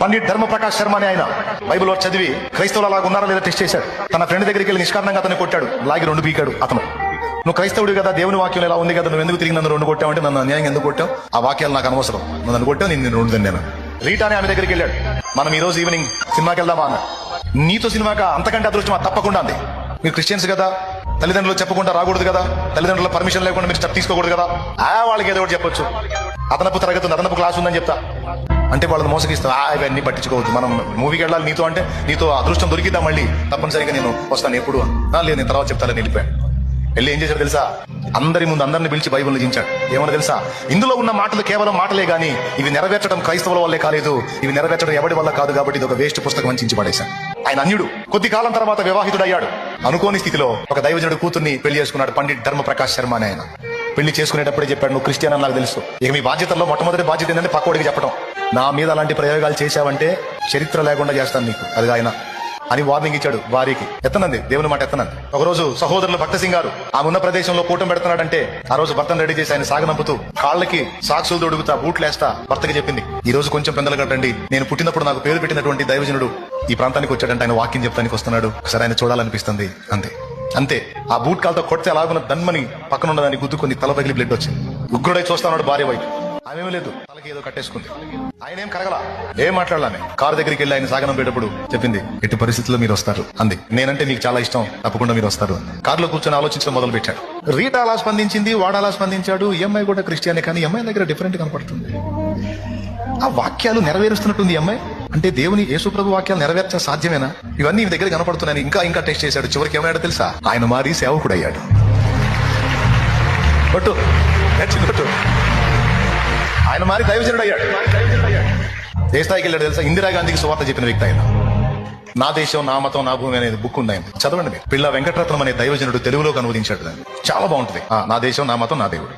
పండిట్ ధర్మ ప్రకాష్ శర్మ అని ఆయన బైబిల్ వర్డ్ చదివి క్రైస్తవులు అలాగా ఉన్నారా లేదా టెస్ట్ చేశాడు. తన ఫ్రెండ్ దగ్గరికి వెళ్ళి నిష్కారణంగా అతన్ని కొట్టాడు, లాగి 2 పీకాడు. అతను నువ్వు క్రైస్తవుడు కదా, దేవుని వాక్యం ఎలా ఉంది కదా, నువ్వు ఎందుకు తిరిగి నన్ను 2 కొట్టావంటే, నన్ను అన్యాయంగా ఎందుకు కొట్టావు, ఆ వాక్యాలు నాకు అనవసరం, నువ్వు నన్ను కొట్టావు, నేను 2 నేను రీటా అని ఆమె దగ్గరికి వెళ్ళాడు. మనం ఈ రోజు ఈవినింగ్ సినిమాకి వెళ్దామా అన్న. నీతో సినిమాగా అంతకంటే అదృష్టం తప్పకుండా ఉంది. మీరు క్రిస్టియన్స్ కదా, తల్లిదండ్రులు చెప్పకుండా రాకూడదు కదా, తల్లిదండ్రుల పర్మిషన్ లేకుండా మీరు స్టెప్ తీసుకోకూడదు కదా. వాళ్ళకి ఏదో ఒకటి చెప్పొచ్చు, అదనపు తరగతి ఉంది, అదనపు క్లాస్ ఉందని చెప్తా అంటే వాళ్ళని మోసగిస్తాం. ఇవన్నీ పట్టించుకోవద్దు, మనం మూవీకి వెళ్ళాలి నీతో అంటే, నీతో అదృష్టం దొరికిద్దా మళ్ళీ తప్పనిసరిగా నేను వస్తాను ఎప్పుడు, లేదు నేను తర్వాత చెప్తానని వెళ్ళిపోయాడు. వెళ్ళి ఏం చేశాడు తెలుసా, అందరి ముందు అందరిని పిలిచి బైబిల్ని దించాడు. ఏమన్నా తెలుసా, ఇందులో ఉన్న మాటలు కేవలం మాటలే గాని ఇవి నెరవేర్చడం క్రైస్తవుల వల్లే కాలేదు, ఇవి నెరవేర్చడం ఎవడి వల్ల కాదు, కాబట్టి ఇది ఒక వేస్ట్ పుస్తకం అని చించి పడేశాడు. ఆయన అన్యుడు, కొద్ది కాలం తర్వాత వివాహితుడయ్యాడు. అనుకోని స్థితిలో ఒక దైవజనుడు కూతుర్ని పెళ్లి చేసుకున్నాడు, పండిట్ ధర్మ ప్రకాష్ శర్మ అని ఆయన. పెళ్లి చేసుకునేటప్పుడే చెప్పాడు, నువ్వు క్రిస్టియన్ అని నాకు తెలుసు, ఇక మీ బాధ్యతల్లో మొట్టమొదటి బాధ్యత ఏంటంటే పక్కోడికి చెప్పడం, నా మీద అలాంటి ప్రయోగాలు చేశావంటే చరిత్ర లేకుండా చేస్తాను నీకు, అది ఆయన అని వార్నింగ్ ఇచ్చాడు భార్యకి. ఎత్తనంది, దేవుని మాట ఎత్తనంది. ఒకరోజు సహోదరులు భక్త సింగ్ గారు ఆమె ఉన్న ప్రదేశంలో కూటం పెడుతున్నాడంటే, ఆ రోజు భర్తను రెడీ చేసి ఆయన సాగనంపుతూ కాళ్ళకి సాక్సులు తొడుగుతా బూట్లేస్తా భర్తకి చెప్పింది, ఈ రోజు కొంచెం పెందలు కట్టండి, నేను పుట్టినప్పుడు నాకు పేరు పెట్టినటువంటి దైవజనుడు ఈ ప్రాంతానికి వచ్చాడంటే, ఆయన వాక్యం చెప్తానికి వస్తున్నాడు, ఒకసారి ఆయన చూడాలనిపిస్తుంది, అంతే అంతే. ఆ బూట్ కాలతో కొడితే అలాగున్న దన్మని పక్కన ఉన్నదాన్ని గుద్దుకొని తల పగిలి బ్లడ్ వచ్చింది. ఉగ్రుడై చూస్తున్నాడు భార్య వైపు, ఆమెమీ లేదు, తలకి ఏదో కట్టేసుకుంది. ఆయన ఏం కరగల, ఏం మాట్లాడాలి. కారు దగ్గరికి వెళ్ళి ఆయన సాగనం పెట్టేటప్పుడు చెప్పింది, ఎట్టి పరిస్థితుల్లో మీరు వస్తారు అంది, నేనంటే మీకు చాలా ఇష్టం, తప్పకుండా మీరు వస్తారు. కారులో కూర్చొని ఆలోచించడం మొదలు పెట్టాడు. రీటా అలా స్పందించింది, వాడు అలా స్పందించాడు. ఈ అమ్మాయి కూడా క్రిస్టియనే, కానీ ఈ అమ్మాయి దగ్గర డిఫరెంట్ కనపడుతుంది. ఆ వాక్యాలు నెరవేరుస్తున్నట్టుంది ఈ అమ్మాయి. అంటే దేవుని యేసుప్రభు వాక్యాలు నెరవేర్చ సాధ్యమేనా, ఇవన్నీ ఈ దగ్గర కనపడుతున్నాయని ఇంకా టెస్ట్ చేశాడు. చివరికి ఏమయ్యాడో తెలుసా, ఆయన మారి సేవకుడు అయ్యాడు. ఆయన మారి దైవజనుడు అయ్యాడు. ఏ స్థాయికి వెళ్ళాడు తెలుసా, ఇందిరాగాంధీకి సువార్త చెప్పిన వ్యక్తి ఆయన. నా దేశం నా మతం నా భూమి అనేది బుక్ ఉంది, ఆయన చదవండి మీరు. పిల్ల వెంకటరత్నం అనే దైవజనుడు తెలుగులోకి అనువదించాడు దాన్ని, చాలా బాగుంటుంది. నా దేశం నా మతం నా దేవుడు.